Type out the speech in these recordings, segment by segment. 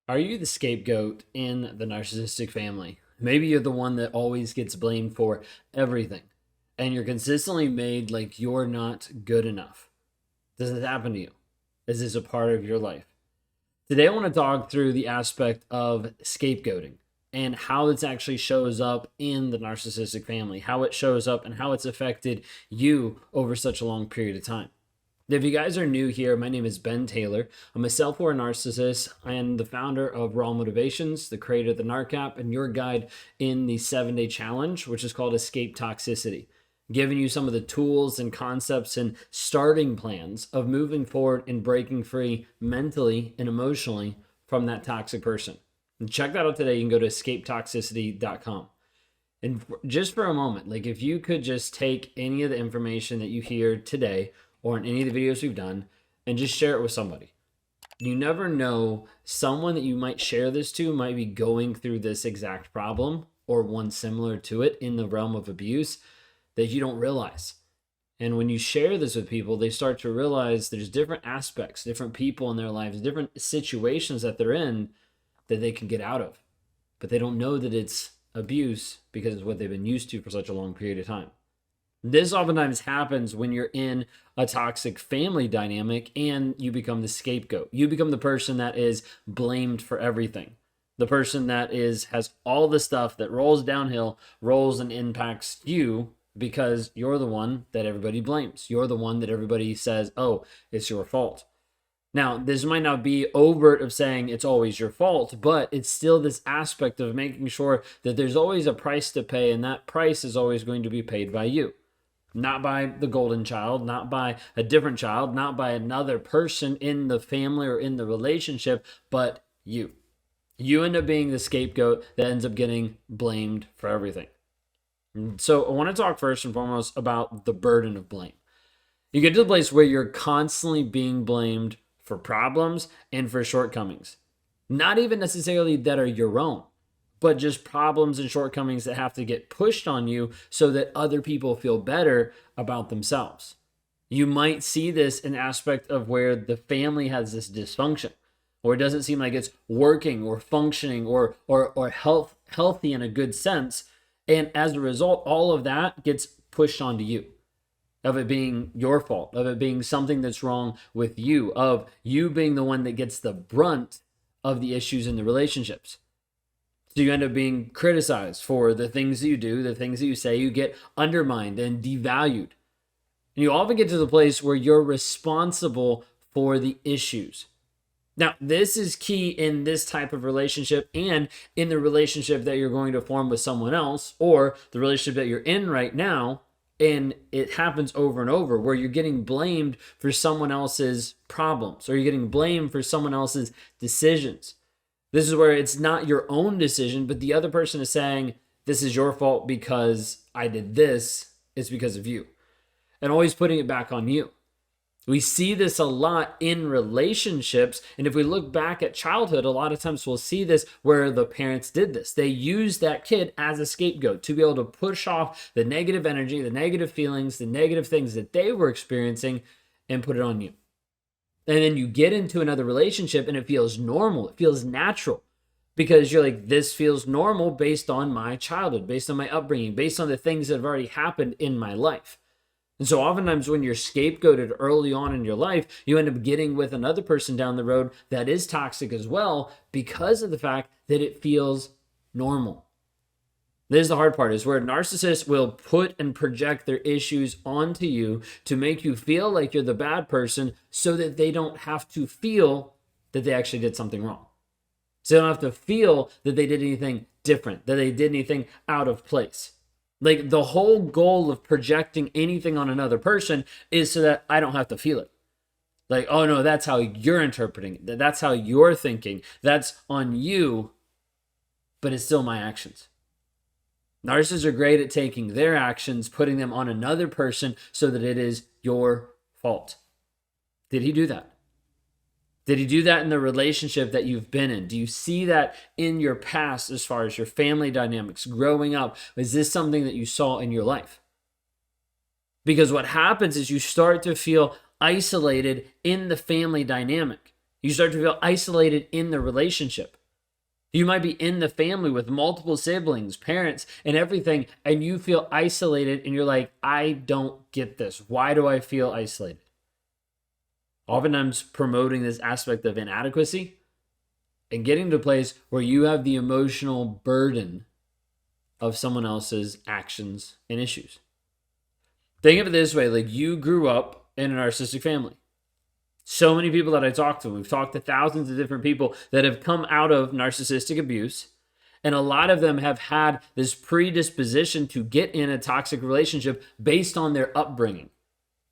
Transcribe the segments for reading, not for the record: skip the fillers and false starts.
Are you the scapegoat in the narcissistic family? Maybe you're the one that always gets blamed for everything, and you're consistently made like you're not good enough. Does this happen to you? Is this a part of your life? Today, I want to talk through the aspect of scapegoating and how it actually shows up in the narcissistic family, how it shows up, and how it's affected you over such a long period of time. If you guys are new here, my name is Ben Taylor. I'm a self-aware narcissist. I am the founder of Raw Motivations, the creator of the NARC app, and your guide in the 7-day challenge, which is called Escape Toxicity, giving you some of the tools and concepts and starting plans of moving forward and breaking free mentally and emotionally from that toxic person. And check that out today. You can go to escapetoxicity.com. And just for a moment, like if you could just take any of the information that you hear today or in any of the videos we've done and just share it with somebody. You never know, someone that you might share this to might be going through this exact problem or one similar to it in the realm of abuse that you don't realize. And when you share this with people, they start to realize there's different aspects, different people in their lives, different situations that they're in that they can get out of. But they don't know that it's abuse because it's what they've been used to for such a long period of time. This oftentimes happens when you're in a toxic family dynamic and you become the scapegoat. You become the person that is blamed for everything. The person that has all the stuff that rolls downhill, rolls and impacts you because you're the one that everybody blames. You're the one that everybody says, oh, it's your fault. Now, this might not be overt of saying it's always your fault, but it's still this aspect of making sure that there's always a price to pay, and that price is always going to be paid by you. Not by the golden child, not by a different child, not by another person in the family or in the relationship, but you. You end up being the scapegoat that ends up getting blamed for everything. So I want to talk first and foremost about the burden of blame. You get to the place where you're constantly being blamed for problems and for shortcomings. Not even necessarily that are your own, but just problems and shortcomings that have to get pushed on you so that other people feel better about themselves. You might see this in aspect of where the family has this dysfunction, or it doesn't seem like it's working or functioning or healthy in a good sense. And as a result, all of that gets pushed onto you, of it being your fault, of it being something that's wrong with you, of you being the one that gets the brunt of the issues in the relationships. So you end up being criticized for the things that you do, the things that you say. You get undermined and devalued. And you often get to the place where you're responsible for the issues. Now, this is key in this type of relationship and in the relationship that you're going to form with someone else or the relationship that you're in right now. And it happens over and over where you're getting blamed for someone else's problems or you're getting blamed for someone else's decisions. This is where it's not your own decision, but the other person is saying, this is your fault because I did this. It's because of you. And always putting it back on you. We see this a lot in relationships. And if we look back at childhood, a lot of times we'll see this where the parents did this. They used that kid as a scapegoat to be able to push off the negative energy, the negative feelings, the negative things that they were experiencing and put it on you. And then you get into another relationship and it feels normal. It feels natural because you're like, this feels normal based on my childhood, based on my upbringing, based on the things that have already happened in my life. And so oftentimes when you're scapegoated early on in your life, you end up getting with another person down the road that is toxic as well because of the fact that it feels normal. This is the hard part, is where narcissists will put and project their issues onto you to make you feel like you're the bad person so that they don't have to feel that they actually did something wrong. So they don't have to feel that they did anything different, that they did anything out of place. Like the whole goal of projecting anything on another person is so that I don't have to feel it. Like, oh no, that's how you're interpreting it. That's how you're thinking. That's on you, but it's still my actions. Narcissists are great at taking their actions, putting them on another person so that it is your fault. Did he do that? Did he do that in the relationship that you've been in? Do you see that in your past as far as your family dynamics growing up? Is this something that you saw in your life? Because what happens is you start to feel isolated in the family dynamic. You start to feel isolated in the relationship. You might be in the family with multiple siblings, parents, and everything, and you feel isolated and you're like, I don't get this. Why do I feel isolated? Oftentimes promoting this aspect of inadequacy and getting to a place where you have the emotional burden of someone else's actions and issues. Think of it this way, like you grew up in a narcissistic family. So many people that I talk to, we've talked to thousands of different people that have come out of narcissistic abuse, and a lot of them have had this predisposition to get in a toxic relationship based on their upbringing,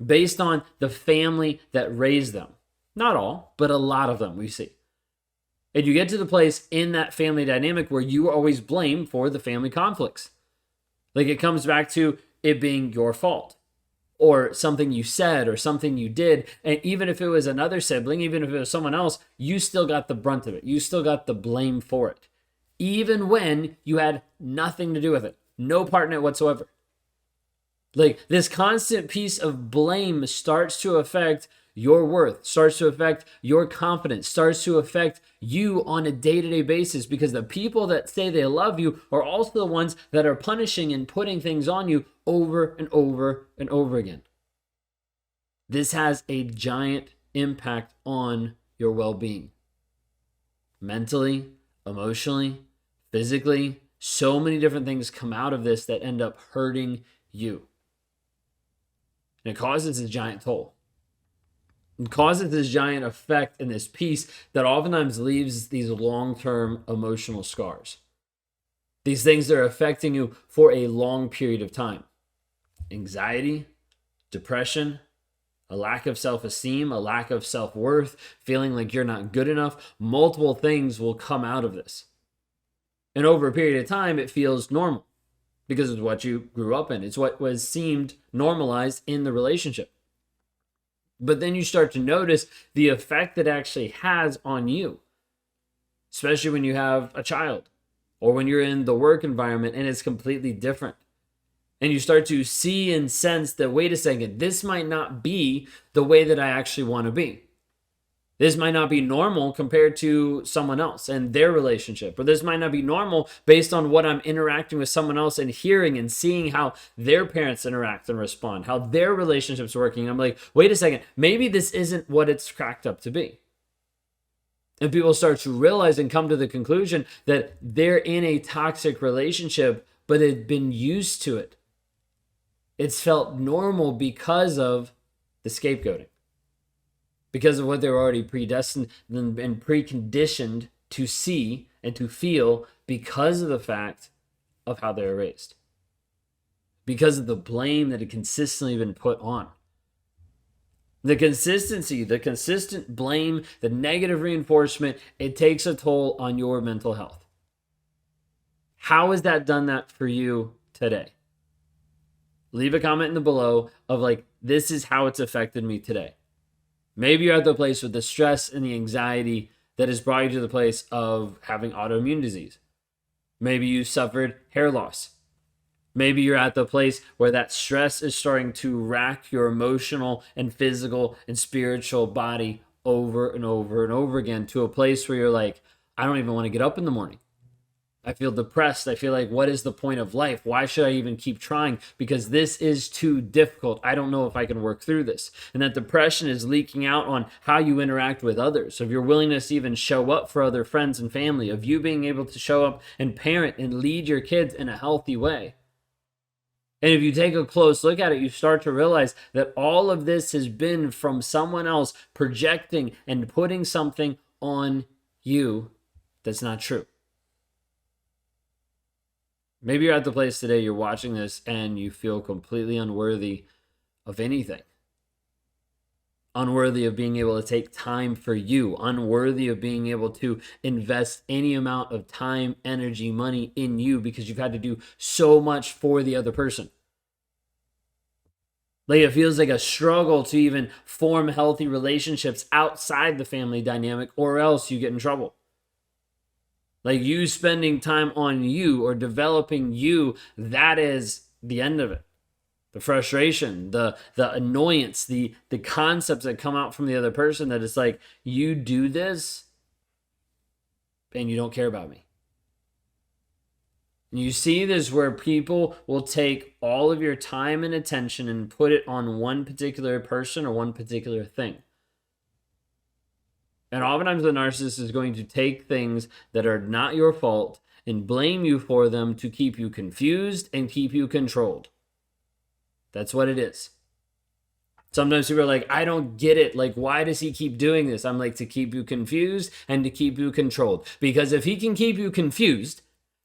based on the family that raised them. Not all, but a lot of them we see. And you get to the place in that family dynamic where you are always blamed for the family conflicts. Like it comes back to it being your fault, or something you said or something you did. And even if it was another sibling, even if it was someone else, you still got the brunt of it. You still got the blame for it, even when you had nothing to do with it, no part in it whatsoever. Like this constant piece of blame starts to affect your worth, starts to affect your confidence, starts to affect you on a day-to-day basis, because the people that say they love you are also the ones that are punishing and putting things on you over and over and over again. This has a giant impact on your well-being. Mentally, emotionally, physically, so many different things come out of this that end up hurting you. And it causes a giant toll. It causes this giant effect and this piece that oftentimes leaves these long-term emotional scars. These things that are affecting you for a long period of time. Anxiety, depression, a lack of self-esteem, a lack of self-worth, feeling like you're not good enough. Multiple things will come out of this. And over a period of time, it feels normal because it's what you grew up in. It's what was seemed normalized in the relationship. But then you start to notice the effect that actually has on you, especially when you have a child or when you're in the work environment and it's completely different. And you start to see and sense that, wait a second, this might not be the way that I actually want to be. This might not be normal compared to someone else and their relationship. Or this might not be normal based on what I'm interacting with someone else and hearing and seeing how their parents interact and respond, how their relationship's working. I'm like, wait a second, maybe this isn't what it's cracked up to be. And people start to realize and come to the conclusion that they're in a toxic relationship, but they've been used to it. It's felt normal because of the scapegoating. Because of what they're already predestined and preconditioned to see and to feel because of the fact of how they're raised. Because of the blame that had consistently been put on. The consistency, the consistent blame, the negative reinforcement, it takes a toll on your mental health. How has that done that for you today? Leave a comment in the below of like, this is how it's affected me today. Maybe you're at the place with the stress and the anxiety that has brought you to the place of having autoimmune disease. Maybe you suffered hair loss. Maybe you're at the place where that stress is starting to rack your emotional and physical and spiritual body over and over and over again to a place where you're like, I don't even want to get up in the morning. I feel depressed. I feel like, what is the point of life? Why should I even keep trying? Because this is too difficult. I don't know if I can work through this. And that depression is leaking out on how you interact with others, of your willingness to even show up for other friends and family, of you being able to show up and parent and lead your kids in a healthy way. And if you take a close look at it, you start to realize that all of this has been from someone else projecting and putting something on you that's not true. Maybe you're at the place today, you're watching this and you feel completely unworthy of anything. Unworthy of being able to take time for you. Unworthy of being able to invest any amount of time, energy, money in you because you've had to do so much for the other person. Like it feels like a struggle to even form healthy relationships outside the family dynamic, or else you get in trouble. Like you spending time on you or developing you, that is the end of it. The frustration, the annoyance, the concepts that come out from the other person, that it's like, you do this and you don't care about me. And you see this where people will take all of your time and attention and put it on one particular person or one particular thing. And oftentimes the narcissist is going to take things that are not your fault and blame you for them to keep you confused and keep you controlled. That's what it is. Sometimes people are like, I don't get it. Like, why does he keep doing this? I'm like, to keep you confused and to keep you controlled. Because if he can keep you confused,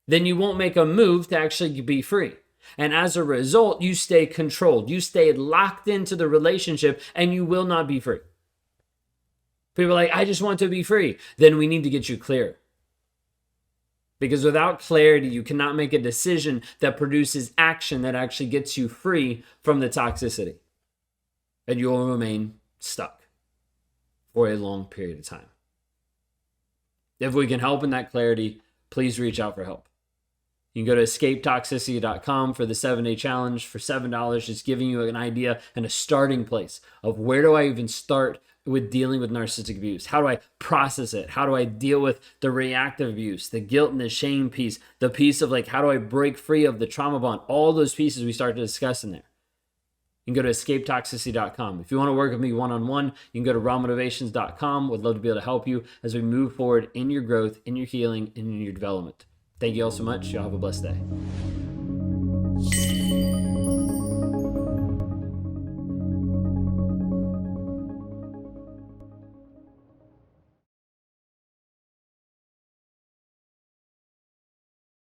then you won't make a move to actually be free. And as a result, you stay controlled. You stay locked into the relationship and you will not be free. People are like, I just want to be free. Then we need to get you clear. Because without clarity, you cannot make a decision that produces action that actually gets you free from the toxicity. And you will remain stuck for a long period of time. If we can help in that clarity, please reach out for help. You can go to escapetoxicity.com for the 7-day challenge for $7, just giving you an idea and a starting place of where do I even start with dealing with narcissistic abuse? How do I process it? How do I deal with the reactive abuse, the guilt and the shame piece, the piece of like, how do I break free of the trauma bond? All those pieces we start to discuss in there. You can go to escapetoxicity.com. If you want to work with me one-on-one, you can go to rawmotivations.com. Would love to be able to help you as we move forward in your growth, in your healing, and in your development. Thank you all so much. Y'all have a blessed day.